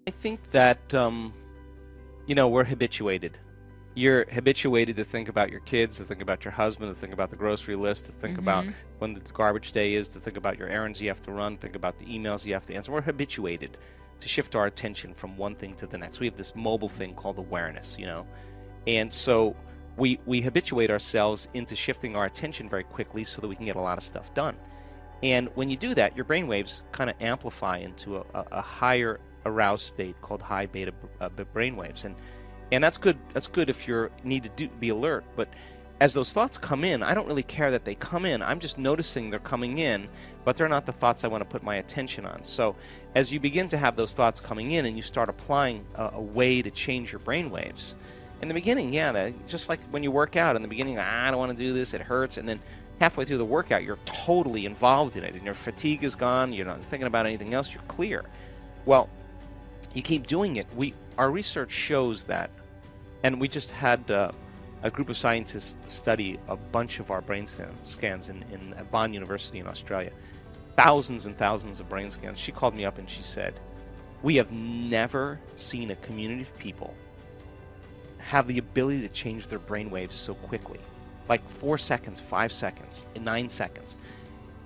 I think that, we're habituated. You're habituated to think about your kids, to think about your husband, to think about the grocery list, to think about Mm-hmm. when the garbage day is, to think about your errands you have to run, think about the emails you have to answer. We're habituated to shift our attention from one thing to the next. We have this mobile thing called awareness. And so we habituate ourselves into shifting our attention very quickly so that we can get a lot of stuff done. And when you do that, your brain waves kind of amplify into a higher aroused state called high beta brain waves. And that's good. That's good if you need to be alert. But as those thoughts come in, I don't really care that they come in. I'm just noticing they're coming in, but they're not the thoughts I want to put my attention on. So as you begin to have those thoughts coming in and you start applying a way to change your brain waves, in the beginning, just like when you work out, in the beginning, I don't want to do this, it hurts, and then halfway through the workout, you're totally involved in it, and your fatigue is gone, you're not thinking about anything else, you're clear. Well, you keep doing it. Our research shows that, and we just had a group of scientists study a bunch of our brain scans in Bond University in Australia, thousands and thousands of brain scans. She called me up and she said, we have never seen a community of people have the ability to change their brain waves so quickly. Like 4 seconds, 5 seconds, 9 seconds.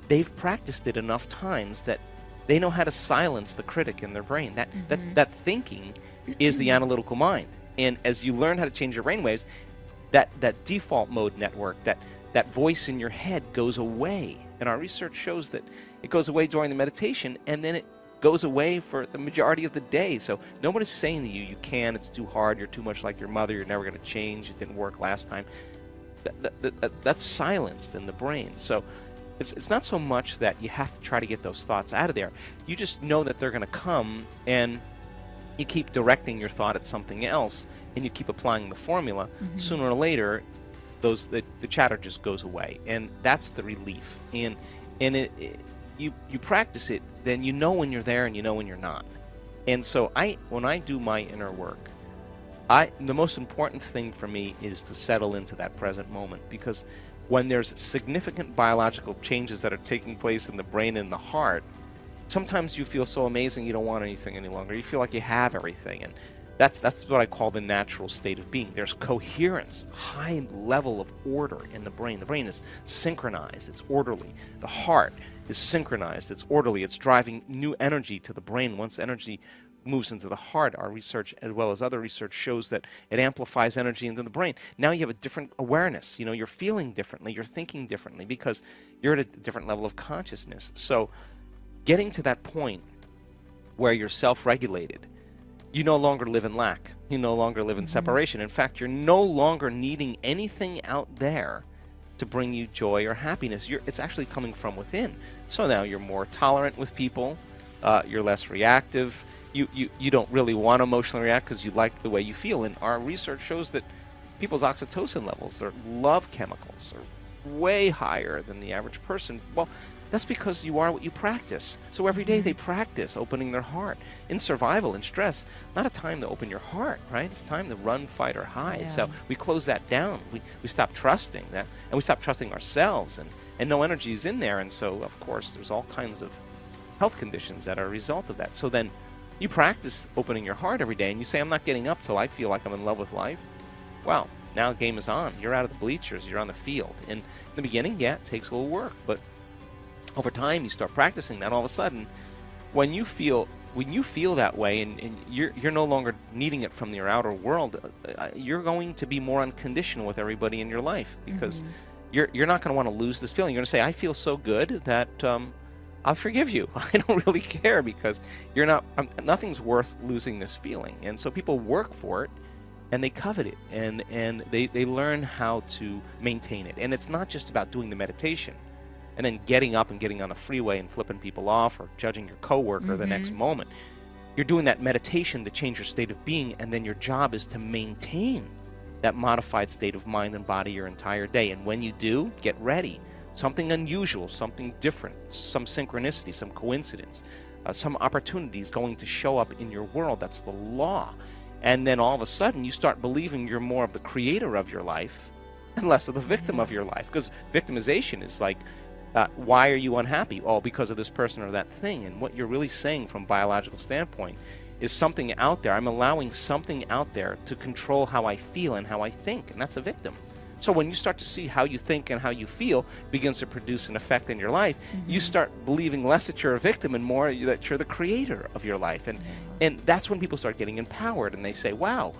They've practiced it enough times that they know how to silence the critic in their brain. That thinking is the analytical mind. And as you learn how to change your brain waves, that default mode network, that voice in your head goes away. And our research shows that it goes away during the meditation, and then it goes away for the majority of the day. So nobody's saying to you, you can, it's too hard, you're too much like your mother, you're never going to change, it didn't work last time. That's silenced in the brain. So it's not so much that you have to try to get those thoughts out of there. You just know that they're going to come, and you keep directing your thought at something else, and you keep applying the formula. Sooner or later, the chatter just goes away, and that's the relief. And you practice it, then you know when you're there and you know when you're not. And so when I do my inner work, the most important thing for me is to settle into that present moment, because when there's significant biological changes that are taking place in the brain and the heart, sometimes you feel so amazing you don't want anything any longer. You feel like you have everything, and that's what I call the natural state of being. There's coherence, high level of order in the brain. The brain is synchronized, it's orderly. The heart is synchronized, it's orderly, it's driving new energy to the brain. Once energy moves into the heart, our research as well as other research shows that it amplifies energy into the brain. Now you have a different awareness. You're feeling differently, you're thinking differently, because you're at a different level of consciousness. So getting to that point where you're self-regulated, you no longer live in lack, you no longer live in separation. In fact, you're no longer needing anything out there to bring you joy or happiness. It's actually coming from within. So now you're more tolerant with people, you're less reactive, you don't really want to emotionally react because you like the way you feel. And our research shows that people's oxytocin levels, their love chemicals, are way higher than the average person. Well, that's because you are what you practice. So every day they practice opening their heart. In survival, in stress, not a time to open your heart, right? It's time to run, fight, or hide. Yeah. So we close that down. We stop trusting that, and we stop trusting ourselves, and no energy is in there. And so, of course, there's all kinds of health conditions that are a result of that. So then you practice opening your heart every day, and you say, I'm not getting up till I feel like I'm in love with life. Well, now the game is on. You're out of the bleachers. You're on the field. And in the beginning, yeah, it takes a little work, but over time, you start practicing that. All of a sudden, when you feel that way, and you're no longer needing it from your outer world, you're going to be more unconditional with everybody in your life, because you're not going to want to lose this feeling. You're going to say, I feel so good that I'll forgive you. I don't really care, because you're not. Nothing's worth losing this feeling. And so people work for it, and they covet it, and they learn how to maintain it. And it's not just about doing the meditation and then getting up and getting on the freeway and flipping people off or judging your coworker the next moment. You're doing that meditation to change your state of being, and then your job is to maintain that modified state of mind and body your entire day. And when you do, get ready. Something unusual, something different, some synchronicity, some coincidence, some opportunity is going to show up in your world. That's the law. And then all of a sudden, you start believing you're more of the creator of your life and less of the victim of your life. Because victimization is like, why are you unhappy? Oh, because of this person or that thing. And what you're really saying from a biological standpoint is something out there. I'm allowing something out there to control how I feel and how I think, and that's a victim. So when you start to see how you think and how you feel begins to produce an effect in your life, you start believing less that you're a victim and more that you're the creator of your life. And that's when people start getting empowered, and they say, wow,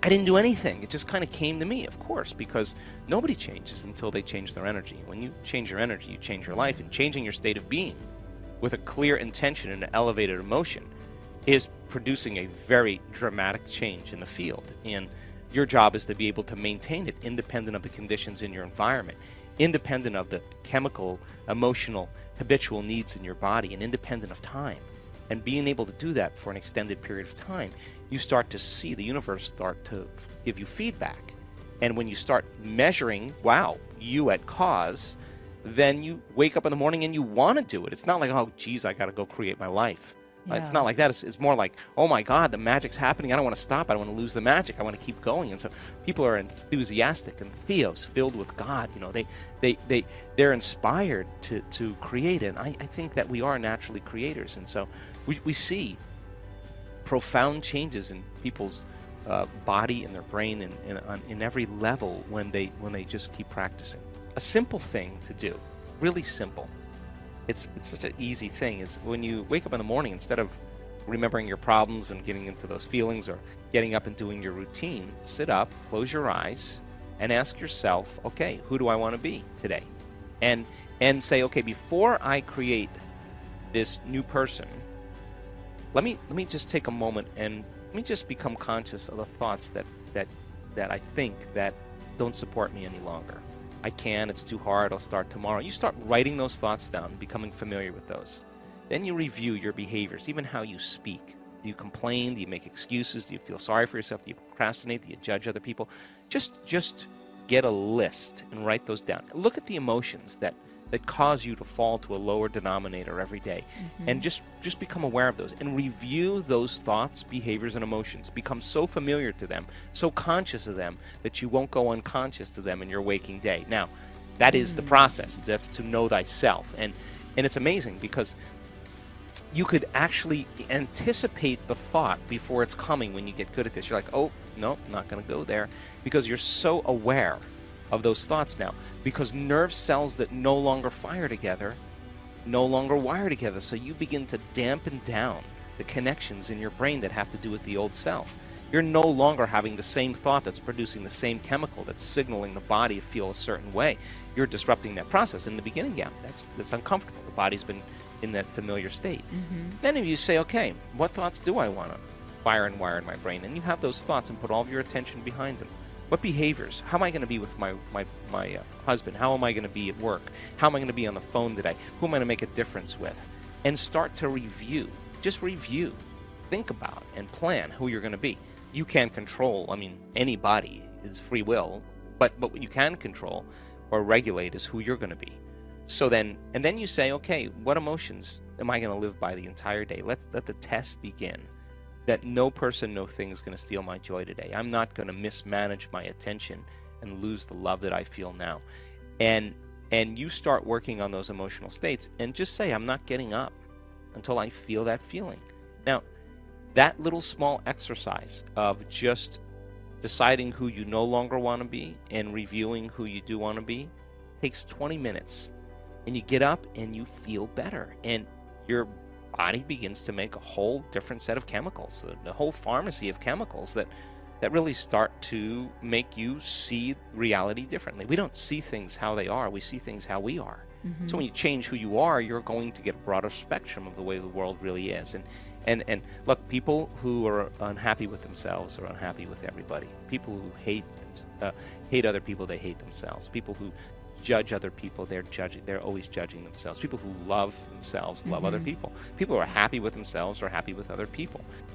I didn't do anything. It just kind of came to me, of course, because nobody changes until they change their energy. When you change your energy, you change your life, and changing your state of being with a clear intention and an elevated emotion is producing a very dramatic change in the field. And your job is to be able to maintain it independent of the conditions in your environment, independent of the chemical, emotional, habitual needs in your body, and independent of time. And being able to do that for an extended period of time, you start to see the universe start to give you feedback. And when you start measuring, wow, you at cause, then you wake up in the morning and you want to do it. It's not like, oh, geez, I got to go create my life. It's not like that. It's more like, oh my God, the magic's happening. I don't want to stop. I don't want to lose the magic. I want to keep going. And so people are enthusiastic and theos, filled with God. You know, they're inspired to create. And I think that we are naturally creators. And so we see profound changes in people's body and their brain in every level when they just keep practicing. A simple thing to do, really simple. It's such an easy thing, is when you wake up in the morning, instead of remembering your problems and getting into those feelings or getting up and doing your routine, sit up, close your eyes, and ask yourself, okay, who do I want to be today? And say, okay, before I create this new person, let me just take a moment and let me just become conscious of the thoughts that I think that don't support me any longer. I can, it's too hard, I'll start tomorrow. You start writing those thoughts down, becoming familiar with those. Then you review your behaviors, even how you speak. Do you complain? Do you make excuses? Do you feel sorry for yourself? Do you procrastinate? Do you judge other people? Just get a list and write those down. Look at the emotions that cause you to fall to a lower denominator every day. And just become aware of those and review those thoughts, behaviors, and emotions. Become so familiar to them, so conscious of them, that you won't go unconscious to them in your waking day. Now, that is the process. That's to know thyself. And it's amazing because you could actually anticipate the thought before it's coming when you get good at this. You're like, oh, no, I'm not going to go there, because you're so aware of those thoughts now, because nerve cells that no longer fire together no longer wire together. So you begin to dampen down the connections in your brain that have to do with the old self. You're no longer having the same thought that's producing the same chemical that's signaling the body to feel a certain way. You're disrupting that process. In the beginning, yeah, that's uncomfortable. The body's been in that familiar state. Then if you say, okay, what thoughts do I want to fire and wire in my brain? And you have those thoughts and put all of your attention behind them. What behaviors? How am I going to be with my husband? How am I going to be at work? How am I going to be on the phone today? Who am I going to make a difference with? And start to review. Just review. Think about and plan who you're going to be. You can't control, anybody is free will, but what you can control or regulate is who you're going to be. So then you say, okay, what emotions am I going to live by the entire day? Let the test begin. That no person, no thing is going to steal my joy today. I'm not going to mismanage my attention and lose the love that I feel now. And you start working on those emotional states and just say, I'm not getting up until I feel that feeling. Now, that little small exercise of just deciding who you no longer want to be and reviewing who you do want to be takes 20 minutes. And you get up and you feel better. And your body begins to make a whole different set of chemicals, the whole pharmacy of chemicals that really start to make you see reality differently. We don't see things how they are, we see things how we are. So when you change who you are, you're going to get a broader spectrum of the way the world really is. And look, people who are unhappy with themselves are unhappy with everybody. People who hate other people, they hate themselves. People who judge other people, they're always judging themselves. People who love themselves love other people. People who are happy with themselves are happy with other people.